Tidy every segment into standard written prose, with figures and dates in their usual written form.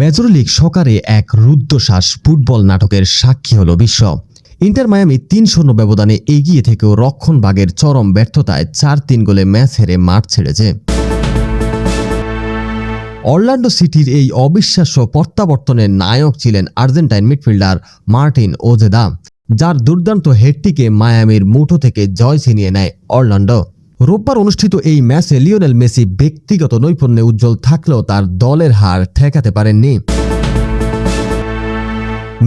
Major league সকারে এক রুদ্ধশ্বাস football নাটকের সাক্ষী হল বিশ্ব। ইন্টার মায়ামি ৩-০ ব্যবধানে এগিয়ে থেকেও রক্ষণভাগের চরম ব্যর্থতায় ৪-৩ গোলে ম্যাচ হেরে মাঠ ছেড়েছে। অরল্যান্ডো সিটির এই অবিশ্বাস্য প্রত্যাবর্তনের নায়ক ছিলেন আর্জেন্টাইন মিডফিল্ডার মার্টিন ওজেদা, যার দুর্দান্ত হেডটিকে মায়ামির মুঠো থেকে জয় ছিনিয়ে নেয় অরল্যান্ডো। রোববার অনুষ্ঠিত এই ম্যাচে লিওনেল মেসি ব্যক্তিগত নৈপুণ্যে উজ্জ্বল থাকলেও তার দলের হার ঠেকাতে পারেননি।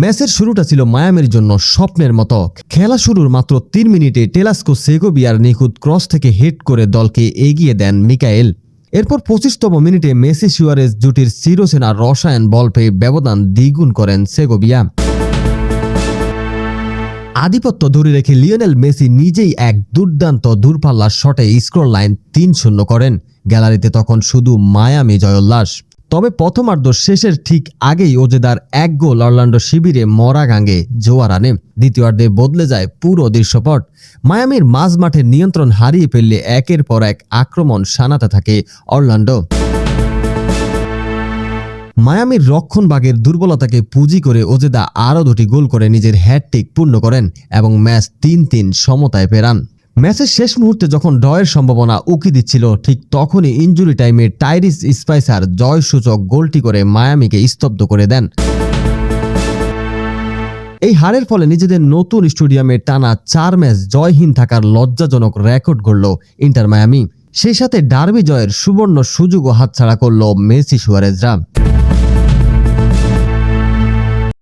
ম্যাচের শুরুটা ছিল মায়ামির জন্য স্বপ্নের মতো। খেলা শুরুর মাত্র ৩ মিনিটে টেলাস্কো সেগোভিয়ার নিখুঁত ক্রস থেকে হেড করে দলকে এগিয়ে দেন মিকায়েল। এরপর ২৫তম মিনিটে মেসি সুয়ারেজ জুটির চিরচেনা রসায়ন বল পেয়ে ব্যবধান দ্বিগুণ করেন সেগোভিয়া। আধিপত্য ধরে রেখে লিওনেল মেসি নিজেই এক দুর্দান্ত দূরপাল্লার শটে স্কোর লাইন ৩-০ করেন। গ্যালারিতে তখন শুধু মায়ামি জয়োল্লাস। তবে প্রথমার্ধ শেষের ঠিক আগেই ওজেদার এক গোল অরল্যান্ডো শিবিরে মরা গাঙ্গে জোয়ার আনে। দ্বিতীয়ার্ধে বদলে যায় পুরো দৃশ্যপট। মায়ামির মাঝমাঠের নিয়ন্ত্রণ হারিয়ে ফেললে একের পর এক আক্রমণ শানাতে থাকে অরল্যান্ডো। মায়ামির রক্ষণভাগের দুর্বলতাকে পুঁজি করে ওজেদা আরও ২টি গোল করে নিজের হ্যাটট্রিক পূর্ণ করেন এবং ম্যাচ ৩-৩ সমতায় ফেরান। ম্যাচের শেষ মুহূর্তে যখন ড্রয়ের সম্ভাবনা উকি দিচ্ছিল, ঠিক তখনই ইনজুরি টাইমে টাইরিস স্পাইসার জয়সূচক গোলটি করে মায়ামিকে স্তব্ধ করে দেন। এই হারের ফলে নিজেদের নতুন স্টেডিয়ামে টানা ৪ ম্যাচ জয়হীন থাকার লজ্জাজনক রেকর্ড গড়ল ইন্টার মায়ামি। সেই সাথে ডার্বি জয়ের সুবর্ণ সুযোগও হাতছাড়া করল মেসি সুয়ারেজরা।